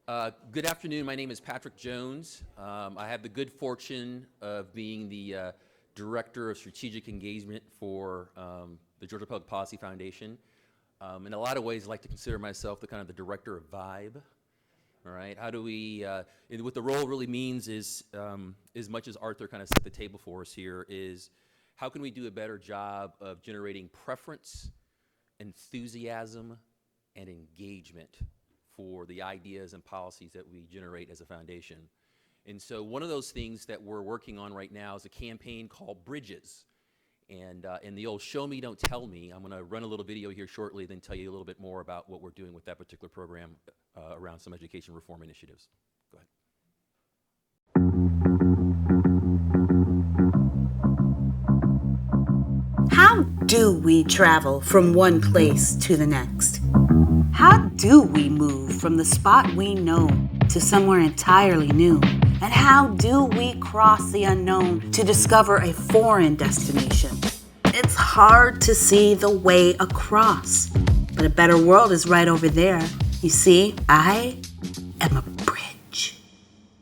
Good afternoon. My name is Patrick Jones. I have the good fortune of being the Director of Strategic Engagement for the Georgia Public Policy Foundation. In a lot of ways, I like to consider myself the kind of the Director of Vibe. All right, how do we, what the role really means is, as much as Arthur kind of set the table for us here, is how can we do a better job of generating preference, enthusiasm, and engagement for the ideas and policies that we generate as a foundation. And so one of those things that we're working on right now is a campaign called Bridges. And in the old show me, don't tell me, I'm gonna run a little video here shortly, then tell you a little bit more about what we're doing with that particular program around some education reform initiatives. Go ahead. How do we travel from one place to the next? How do we move from the spot we know to somewhere entirely new? And how do we cross the unknown to discover a foreign destination? It's hard to see the way across, but a better world is right over there. You see, I am a bridge,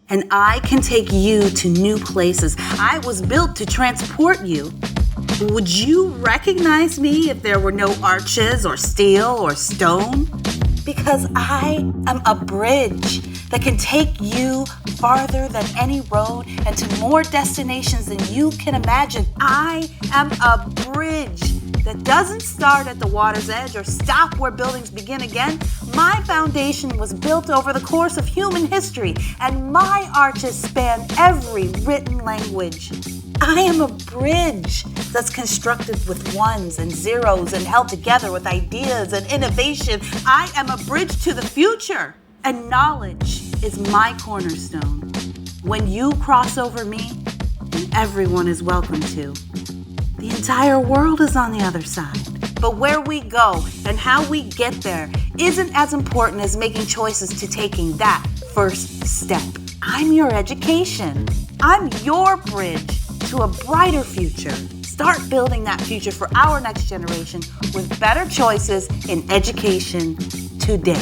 and I can take you to new places. I was built to transport you. Would you recognize me if there were no arches or steel or stone? Because I am a bridge that can take you farther than any road and to more destinations than you can imagine. I am a bridge that doesn't start at the water's edge or stop where buildings begin again. My foundation was built over the course of human history, and my arches span every written language. I am a bridge that's constructed with ones and zeros and held together with ideas and innovation. I am a bridge to the future, and knowledge is my cornerstone. When you cross over me, and everyone is welcome to, the entire world is on the other side. But where we go and how we get there isn't as important as making choices to taking that first step. I'm your education. I'm your bridge to a brighter future. Start building that future for our next generation with better choices in education today.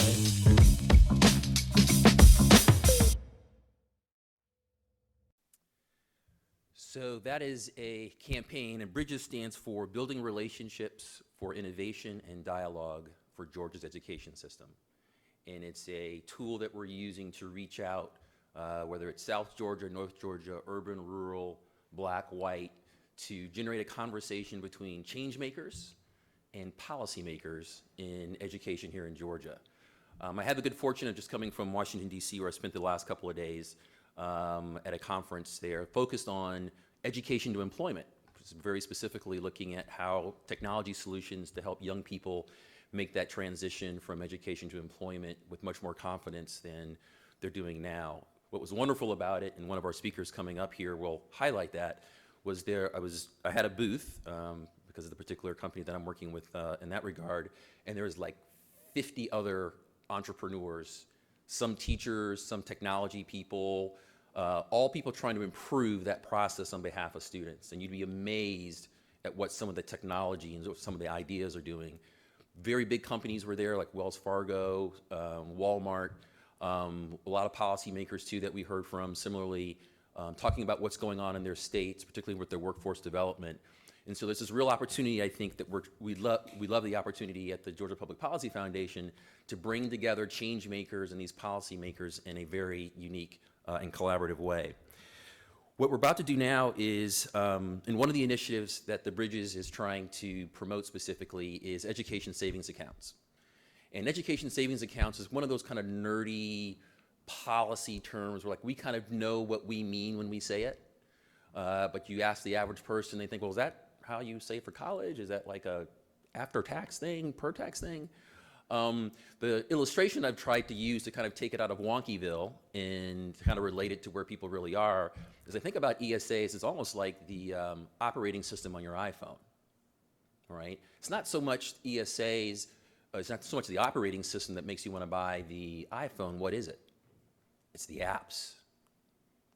So that is a campaign, and Bridges stands for Building Relationships for Innovation and Dialogue for Georgia's Education System. And it's a tool that we're using to reach out, whether it's South Georgia, North Georgia, urban, rural, black, white, to generate a conversation between change makers and policymakers in education here in Georgia. I had the good fortune of just coming from Washington, D.C., where I spent the last couple of days at a conference there focused on education to employment, very specifically looking at how technology solutions to help young people make that transition from education to employment with much more confidence than they're doing now. What was wonderful about it, and one of our speakers coming up here will highlight that, was I had a booth because of the particular company that I'm working with in that regard, and there was like 50 other entrepreneurs, some teachers, some technology people, all people trying to improve that process on behalf of students. And you'd be amazed at what some of the technology and some of the ideas are doing. Very big companies were there, like Wells Fargo, Walmart, a lot of policymakers too that we heard from, similarly talking about what's going on in their states, particularly with their workforce development. And so there's this real opportunity, I think, that we love the opportunity at the Georgia Public Policy Foundation to bring together change makers and these policymakers in a very unique and collaborative way. What we're about to do now is, and one of the initiatives that the Bridges is trying to promote specifically is education savings accounts. And education savings accounts is one of those kind of nerdy policy terms where, like, we kind of know what we mean when we say it, but you ask the average person, they think, well, is that how you save for college? Is that like a after-tax thing, per-tax thing? The illustration I've tried to use to kind of take it out of Wonkyville and kind of relate it to where people really are is I think about ESAs, it's almost like the operating system on your iPhone, right? It's not so much ESAs, it's not so much the operating system that makes you want to buy the iPhone. What is it? It's the apps,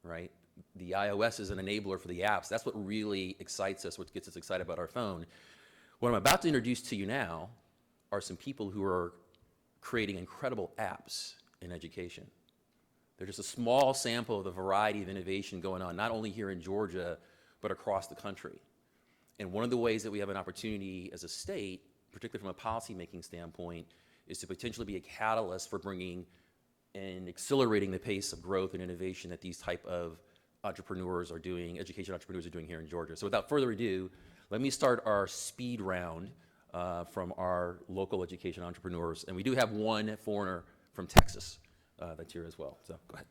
right? The iOS is an enabler for the apps. That's what really excites us, what gets us excited about our phone. What I'm about to introduce to you now are some people who are creating incredible apps in education. They're just a small sample of the variety of innovation going on, not only here in Georgia, but across the country. And one of the ways that we have an opportunity as a state, particularly from a policymaking standpoint, is to potentially be a catalyst for bringing and accelerating the pace of growth and innovation that these type of entrepreneurs are doing, education entrepreneurs are doing here in Georgia. So without further ado, let me start our speed round from our local education entrepreneurs. And we do have one foreigner from Texas that's here as well. So go ahead.